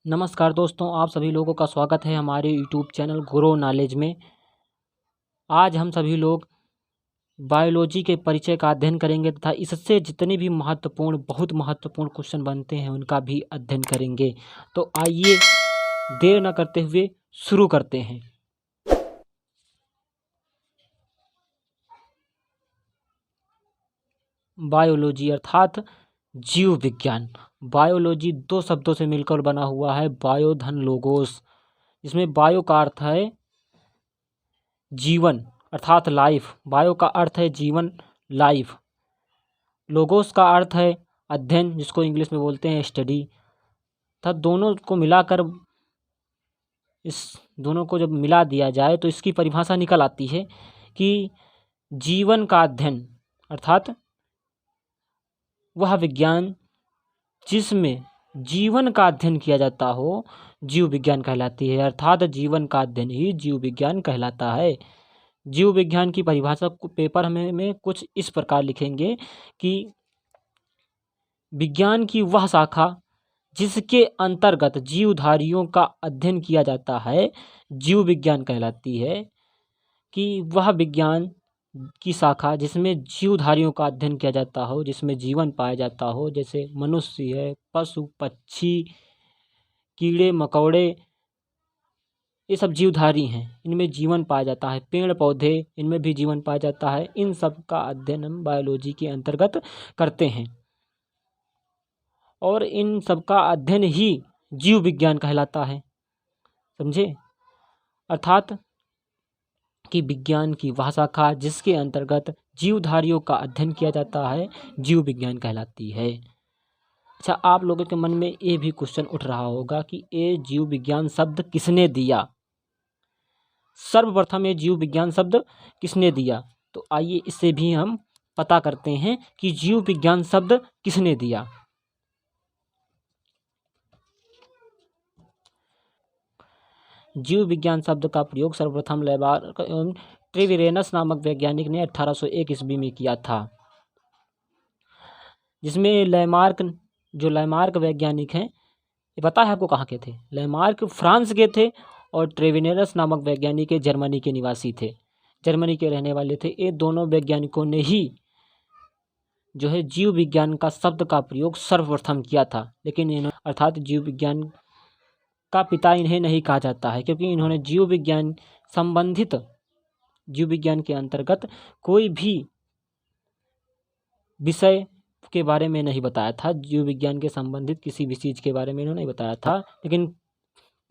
नमस्कार दोस्तों, आप सभी लोगों का स्वागत है हमारे यूट्यूब चैनल ग्रो नॉलेज में। आज हम सभी लोग बायोलॉजी के परिचय का अध्ययन करेंगे तथा इससे जितने भी बहुत महत्वपूर्ण क्वेश्चन बनते हैं उनका भी अध्ययन करेंगे। तो आइए देर न करते हुए शुरू करते हैं। बायोलॉजी अर्थात जीव विज्ञान। बायोलॉजी दो शब्दों से मिलकर बना हुआ है, बायो धन लोगोस। इसमें बायो का अर्थ है जीवन अर्थात लाइफ, बायो का अर्थ है जीवन, लाइफ। लोगोस का अर्थ है अध्ययन, जिसको इंग्लिश में बोलते हैं स्टडी। तथा दोनों को मिलाकर, इस दोनों को जब मिला दिया जाए तो इसकी परिभाषा निकल आती है कि जीवन का अध्ययन अर्थात वह विज्ञान जिसमें जीवन का अध्ययन किया जाता हो जीव विज्ञान कहलाती है। अर्थात जीवन का अध्ययन ही जीव विज्ञान कहलाता है। जीव विज्ञान की परिभाषा पेपर में कुछ इस प्रकार लिखेंगे कि विज्ञान की वह शाखा जिसके अंतर्गत जीवधारियों का अध्ययन किया जाता है जीव विज्ञान कहलाती है। कि वह विज्ञान की शाखा जिसमें जीवधारियों का अध्ययन किया जाता हो, जिसमें जीवन पाया जाता हो, जैसे मनुष्य है, पशु पक्षी, कीड़े मकोड़े, ये सब जीवधारी हैं, इनमें जीवन पाया जाता है। पेड़ पौधे, इनमें भी जीवन पाया जाता है। इन सब का अध्ययन हम बायोलॉजी के अंतर्गत करते हैं और इन सब का अध्ययन ही जीव विज्ञान कहलाता है। समझे? अर्थात कि विज्ञान की वह शाखा जिसके अंतर्गत जीवधारियों का अध्ययन किया जाता है जीव विज्ञान कहलाती है। अच्छा, आप लोगों के मन में ये भी क्वेश्चन उठ रहा होगा कि ये जीव विज्ञान शब्द किसने दिया? सर्वप्रथम ये जीव विज्ञान शब्द किसने दिया? तो आइए इससे भी हम पता करते हैं कि जीव विज्ञान शब्द किसने दिया। जीव विज्ञान शब्द का प्रयोग सर्वप्रथम लेमार्क एवं ट्रेविरेनस नामक वैज्ञानिक ने 1801 ईस्वी में किया था। जिसमें लेमार्क वैज्ञानिक हैं, ये पता है आपको कहाँ के थे? लेमार्क फ्रांस के थे और ट्रेविरेनस नामक वैज्ञानिक जर्मनी के निवासी थे, जर्मनी के रहने वाले थे। ये दोनों वैज्ञानिकों ने ही जो है जीव विज्ञान का शब्द का प्रयोग सर्वप्रथम किया था। लेकिन इन्होंने अर्थात जीव विज्ञान का पिता इन्हें नहीं कहा जाता है, क्योंकि इन्होंने जीव विज्ञान संबंधित जीव विज्ञान के अंतर्गत कोई भी विषय के बारे में नहीं बताया था। जीव विज्ञान के संबंधित किसी भी चीज़ के बारे में इन्होंने बताया था, लेकिन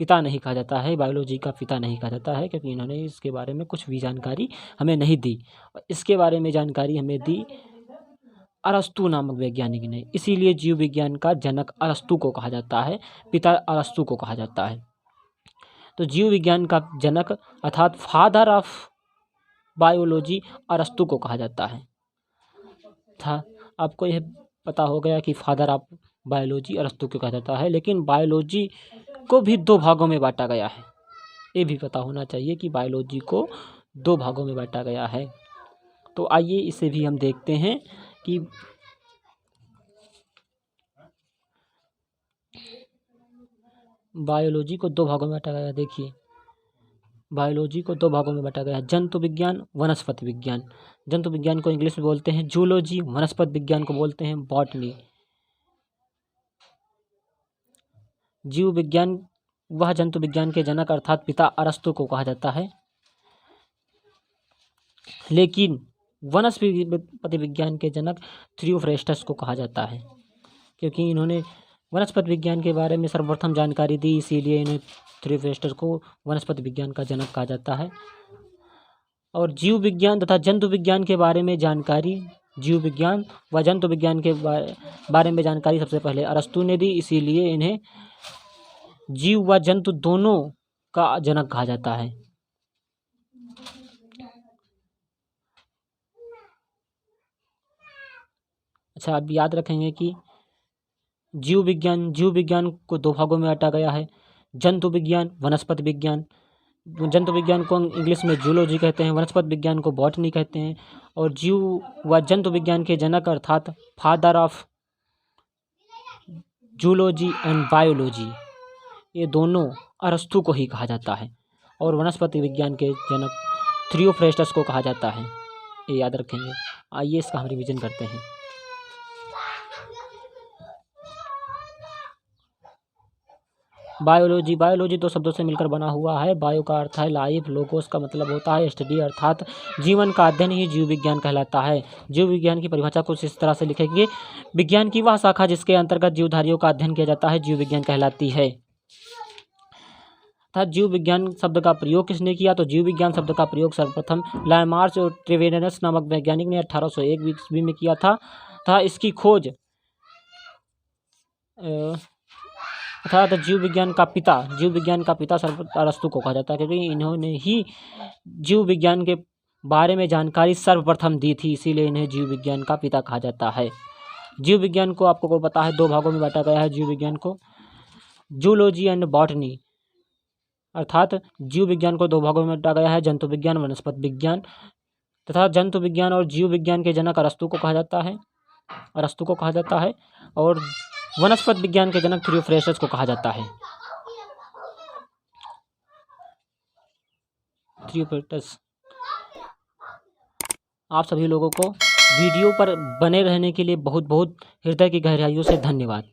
पिता नहीं कहा जाता है, बायोलॉजी का पिता नहीं कहा जाता है, क्योंकि इन्होंने इसके बारे में कुछ भी जानकारी हमें नहीं दी। और इसके बारे में जानकारी हमें दी अरस्तु नामक वैज्ञानिक ने। इसीलिए जीव विज्ञान का जनक अरस्तु को कहा जाता है, पिता अरस्तु को कहा जाता है। तो जीव विज्ञान का जनक अर्थात फादर ऑफ बायोलॉजी अरस्तु को कहा जाता है। था आपको यह पता हो गया कि फादर ऑफ बायोलॉजी अरस्तु को कहा जाता है। लेकिन बायोलॉजी को भी दो भागों में बांटा गया है, ये भी पता होना चाहिए कि बायोलॉजी को दो भागों में बांटा गया है। तो आइए इसे भी हम देखते हैं कि बायोलॉजी को दो भागों में बांटा गया है। देखिए, बायोलॉजी को दो भागों में बांटा गया है, जंतु विज्ञान, वनस्पति विज्ञान। जंतु विज्ञान को इंग्लिश में बोलते हैं जूलॉजी, वनस्पति विज्ञान को बोलते हैं बॉटनी। जीव विज्ञान वह जंतु विज्ञान के जनक अर्थात पिता अरस्तु को कहा जाता है। लेकिन वनस्पति विज्ञान के जनक थियोफ्रेस्टस को कहा जाता है, क्योंकि इन्होंने वनस्पति विज्ञान के बारे में सर्वप्रथम जानकारी दी, इसीलिए इन्हें थियोफ्रेस्टस को वनस्पति विज्ञान का जनक कहा जाता है। और जीव विज्ञान तथा जंतु विज्ञान के बारे में जानकारी, जीव विज्ञान व जंतु विज्ञान के बारे में जानकारी सबसे पहले अरस्तु ने दी, इसीलिए इन्हें जीव व जंतु दोनों का जनक कहा जाता है। अच्छा, आप याद रखेंगे कि जीव विज्ञान को दो भागों में बांटा गया है, जंतु विज्ञान, वनस्पति विज्ञान। जंतु विज्ञान को इंग्लिश में जूलॉजी कहते हैं, वनस्पति विज्ञान को बॉटनी कहते हैं, और जीव व जंतु विज्ञान के जनक अर्थात father of zoology and biology, ये दोनों अरस्तु को ही कहा जाता है, और वनस्पति विज्ञान के जनक थियोफ्रेस्टस को कहा जाता है। ये याद रखेंगे। आइए इसका हम रिवीजन करते हैं। बायोलॉजी, बायोलॉजी दो शब्दों से मिलकर बना हुआ है। बायो का अर्थ है लाइफ, लोगोस का मतलब होता है स्टडी अर्थात जीवन का अध्ययन ही जीव विज्ञान कहलाता है। जीव विज्ञान की परिभाषा कुछ इस तरह से लिखेंगे, विज्ञान की वह शाखा जिसके अंतर्गत जीवधारियों का अध्ययन किया जाता है जीव विज्ञान कहलाती है। था जीव विज्ञान शब्द का प्रयोग किसने किया? तो जीव विज्ञान शब्द का प्रयोग सर्वप्रथम लामार्च और ट्रेवेनस नामक वैज्ञानिक ने 1801 ईस्वी में किया था। इसकी खोज अर्थात जीव विज्ञान का पिता अरस्तु को कहा जाता है, क्योंकि इन्होंने ही जीव विज्ञान के बारे में जानकारी सर्वप्रथम दी थी, इसीलिए इन्हें जीव विज्ञान का पिता कहा जाता है। जीव विज्ञान को आपको पता है 2 भागों में बांटा गया है। जीव विज्ञान को जूलॉजी एंड बॉटनी, अर्थात जीव विज्ञान को 2 भागों में बांटा गया है, जंतु विज्ञान, वनस्पति विज्ञान। तथा जंतु विज्ञान और जीव विज्ञान के जनक अरस्तु को कहा जाता है, और वनस्पति विज्ञान के जनक थियोफ्रेस्टस को कहा जाता है। थियोफ्रेस्टस। आप सभी लोगों को वीडियो पर बने रहने के लिए बहुत बहुत हृदय की गहराइयों से धन्यवाद।